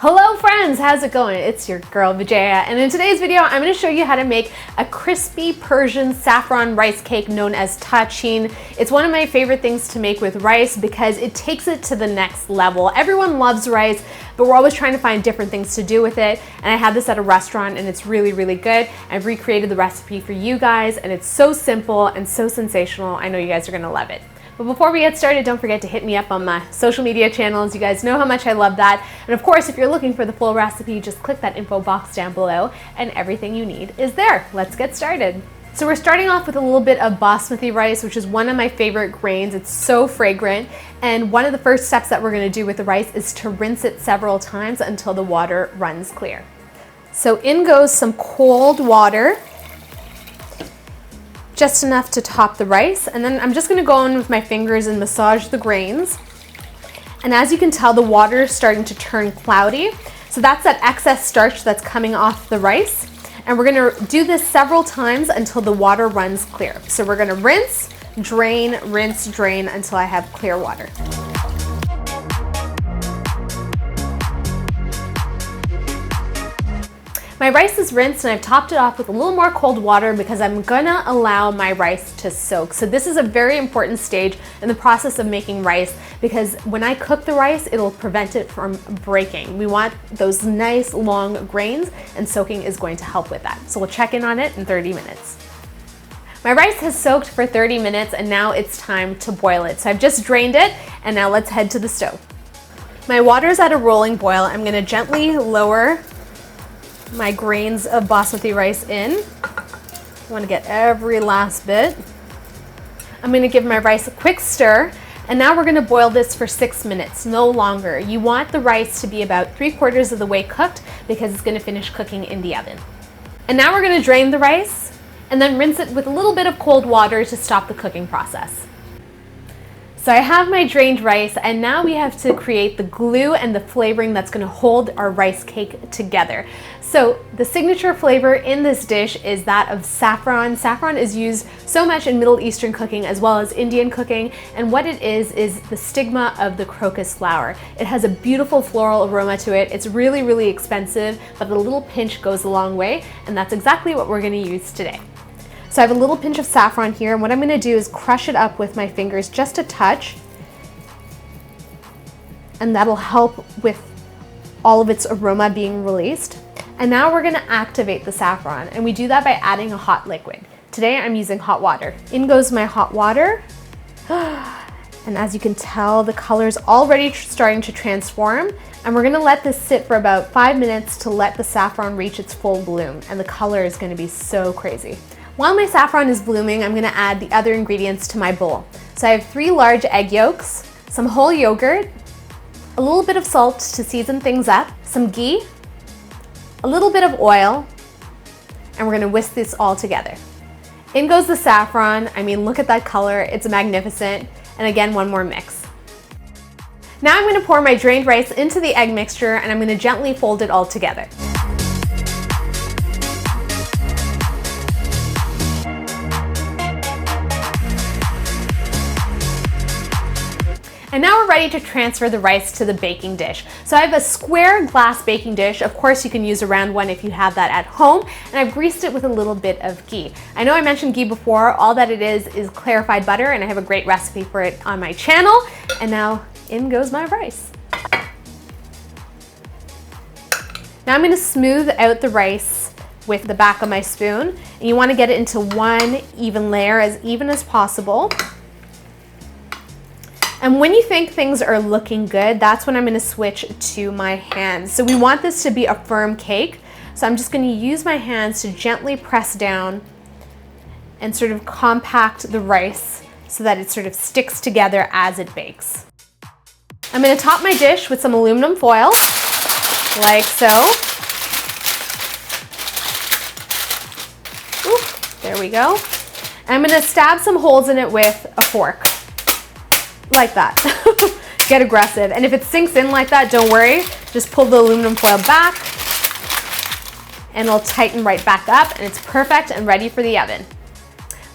Hello friends, how's it going? It's your girl Vijaya, and in today's video I'm going to show you how to make a crispy Persian saffron rice cake known as Tahchin. It's one of my favorite things to make with rice because it takes it to the next level. Everyone loves rice, but we're always trying to find different things to do with it, and I had this at a restaurant and it's really good. I've recreated the recipe for you guys and it's so simple and so sensational. I know you guys are going to love it. But before we get started, don't forget to hit me up on my social media channels. You guys know how much I love that. And of course, if you're looking for the full recipe, just click that info box down below and everything you need is there. Let's get started. So we're starting off with a little bit of basmati rice, which is one of my favorite grains. It's so fragrant. And one of the first steps that we're going to do with the rice is to rinse it several times until the water runs clear. So in goes some cold water, just enough to top the rice, and then I'm just going to go in with my fingers and massage the grains. And as you can tell, the water is starting to turn cloudy, so that's that excess starch that's coming off the rice. And we're going to do this several times until the water runs clear. So we're going to rinse, drain until I have clear water. My rice is rinsed and I've topped it off with a little more cold water because I'm gonna allow my rice to soak. So this is a very important stage in the process of making rice because when I cook the rice, it'll prevent it from breaking. We want those nice long grains, and soaking is going to help with that. So we'll check in on it in 30 minutes. My rice has soaked for 30 minutes and now it's time to boil it. So I've just drained it and now let's head to the stove. My water's at a rolling boil. I'm gonna gently lower my grains of basmati rice in. I want to get every last bit. I'm going to give my rice a quick stir, and now we're going to boil this for 6 minutes, no longer. You want the rice to be about 3/4 of the way cooked because it's going to finish cooking in the oven. And now we're going to drain the rice and then rinse it with a little bit of cold water to stop the cooking process. So I have my drained rice, and now we have to create the glue and the flavoring that's going to hold our rice cake together. So the signature flavor in this dish is that of saffron. Saffron is used so much in Middle Eastern cooking as well as Indian cooking, and what it is the stigma of the crocus flower. It has a beautiful floral aroma to it. It's really expensive, but a little pinch goes a long way, and that's exactly what we're going to use today. So I have a little pinch of saffron here, and what I'm going to do is crush it up with my fingers just a touch, and that'll help with all of its aroma being released. And now we're going to activate the saffron, and we do that by adding a hot liquid. Today I'm using hot water. In goes my hot water, and as you can tell, the color is already starting to transform, and we're going to let this sit for about 5 minutes to let the saffron reach its full bloom, and the color is going to be so crazy. While my saffron is blooming, I'm going to add the other ingredients to my bowl. So I have 3 large egg yolks, some whole yogurt, a little bit of salt to season things up, some ghee, a little bit of oil, and we're going to whisk this all together. In goes the saffron. I mean, look at that color. It's magnificent. And again, one more mix. Now I'm going to pour my drained rice into the egg mixture, and I'm going to gently fold it all together. And now we're ready to transfer the rice to the baking dish. So I have a square glass baking dish. Of course, you can use a round one if you have that at home. And I've greased it with a little bit of ghee. I know I mentioned ghee before. All that it is clarified butter, and I have a great recipe for it on my channel. And now in goes my rice. Now I'm going to smooth out the rice with the back of my spoon. And you want to get it into one even layer, as even as possible. And when you think things are looking good, that's when I'm going to switch to my hands. So we want this to be a firm cake. So I'm just going to use my hands to gently press down and sort of compact the rice so that it sort of sticks together as it bakes. I'm going to top my dish with some aluminum foil, like so. Ooh, there we go. And I'm going to stab some holes in it with a fork. Like that. Get aggressive. And if it sinks in like that, don't worry. Just pull the aluminum foil back and it'll tighten right back up, and it's perfect and ready for the oven.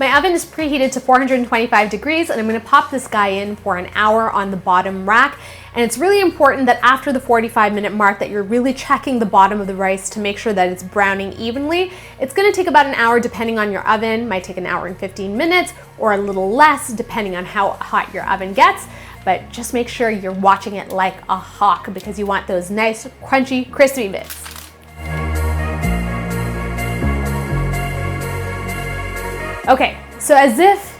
My oven is preheated to 425 degrees and I'm gonna pop this guy in for an hour on the bottom rack. And it's really important that after the 45-minute mark that you're really checking the bottom of the rice to make sure that it's browning evenly. It's gonna take about an hour depending on your oven. Might take an hour and 15 minutes or a little less depending on how hot your oven gets. But just make sure you're watching it like a hawk because you want those nice, crunchy, crispy bits. Okay, so as if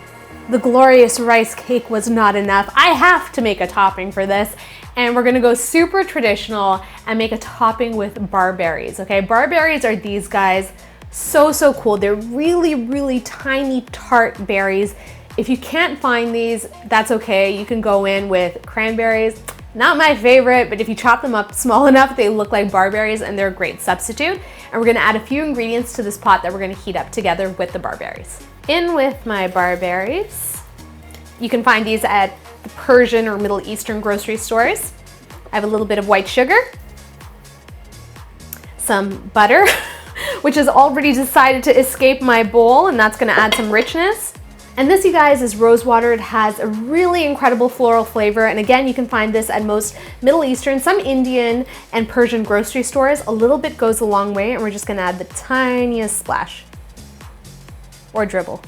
the glorious rice cake was not enough, I have to make a topping for this. And we're gonna go super traditional and make a topping with barberries, okay? Barberries are these guys, so cool. They're really, really tiny tart berries. If you can't find these, that's okay. You can go in with cranberries. Not my favorite, but if you chop them up small enough, they look like barberries and they're a great substitute. And we're gonna add a few ingredients to this pot that we're gonna heat up together with the barberries. In with my barberries. You can find these at the Persian or Middle Eastern grocery stores. I have a little bit of white sugar, some butter, which has already decided to escape my bowl, and that's gonna add some richness. And this, you guys, is rose water. It has a really incredible floral flavor. And again, you can find this at most Middle Eastern, some Indian and Persian grocery stores. A little bit goes a long way, and we're just gonna add the tiniest splash. Or dribble.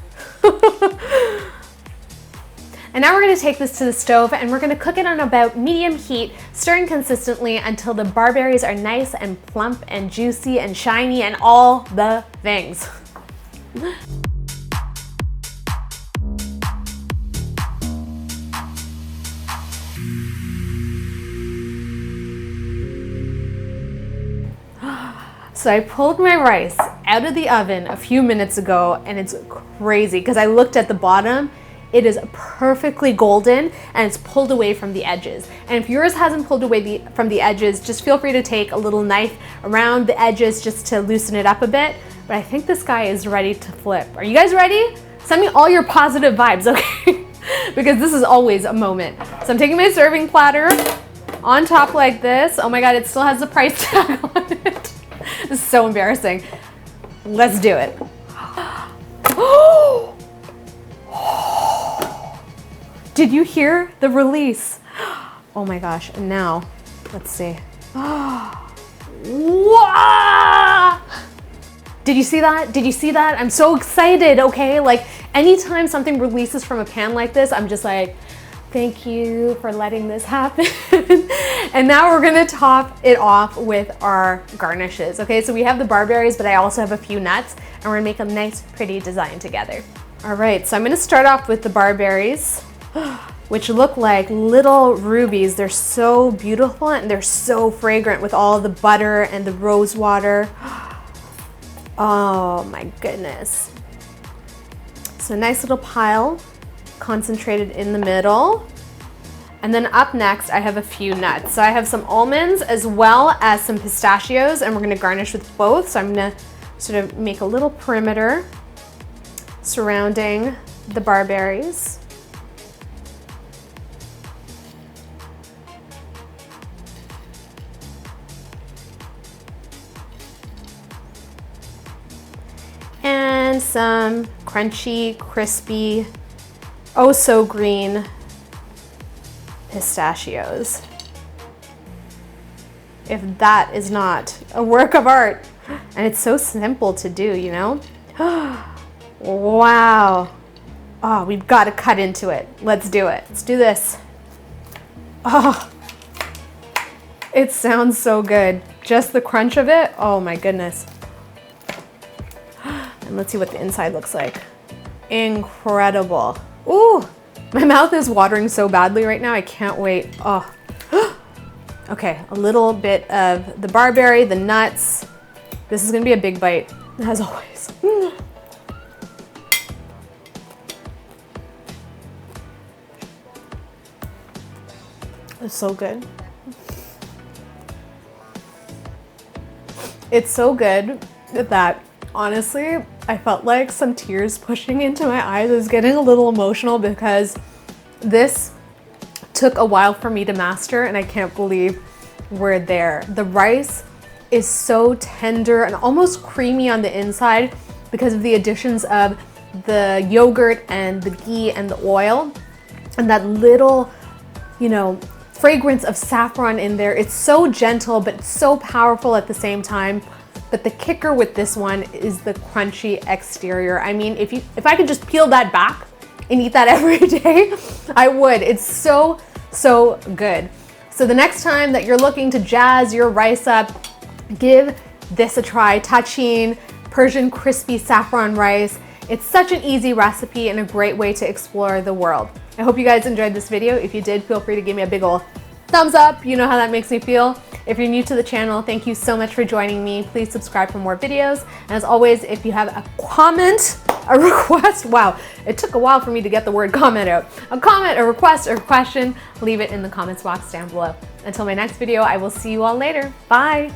And now we're gonna take this to the stove and we're gonna cook it on about medium heat, stirring consistently until the barberries are nice and plump and juicy and shiny and all the things. So I pulled my rice out of the oven a few minutes ago and it's crazy because I looked at the bottom. It is perfectly golden and it's pulled away from the edges. And if yours hasn't pulled away from the edges, just feel free to take a little knife around the edges just to loosen it up a bit. But I think this guy is ready to flip. Are you guys ready? Send me all your positive vibes, okay? Because this is always a moment. So I'm taking my serving platter on top like this. Oh my God, it still has the price tag on it. This is so embarrassing. Let's do it. Did you hear the release? Oh my gosh, and now, let's see. Did you see that? Did you see that? I'm so excited, okay? Like, anytime something releases from a pan like this, I'm just like, thank you for letting this happen. And now we're gonna top it off with our garnishes, okay? So we have the barberries, but I also have a few nuts, and we're gonna make a nice, pretty design together. All right, so I'm gonna start off with the barberries, which look like little rubies. They're so beautiful and they're so fragrant with all the butter and the rose water. Oh my goodness. So a nice little pile concentrated in the middle. And then up next, I have a few nuts. So I have some almonds as well as some pistachios, and we're gonna garnish with both. So I'm gonna sort of make a little perimeter surrounding the barberries. And some crunchy, crispy, oh so green pistachios. If that is not a work of art. And it's so simple to do, you know? Wow. Oh, we've got to cut into it. Let's do it. Let's do this. Oh, it sounds so good. Just the crunch of it. Oh my goodness. And let's see what the inside looks like. Incredible. Ooh, my mouth is watering so badly right now. I can't wait. Oh. Okay, a little bit of the barberry, the nuts. This is gonna be a big bite, as always. It's so good. It's so good that honestly, I felt like some tears pushing into my eyes. I was getting a little emotional because this took a while for me to master and I can't believe we're there. The rice is so tender and almost creamy on the inside because of the additions of the yogurt and the ghee and the oil, and that little, you know, fragrance of saffron in there. It's so gentle, but so powerful at the same time. But the kicker with this one is the crunchy exterior. I mean, if I could just peel that back and eat that every day, I would. It's so, so good. So the next time that you're looking to jazz your rice up, give this a try. Tahchin Persian crispy saffron rice. It's such an easy recipe and a great way to explore the world. I hope you guys enjoyed this video. If you did, feel free to give me a big ol' thumbs up. You know how that makes me feel. If you're new to the channel, thank you so much for joining me. Please subscribe for more videos. And as always, if you have a comment, a request, wow, it took a while for me to get the word comment out. A comment, a request, or a question, leave it in the comments box down below. Until my next video, I will see you all later. Bye.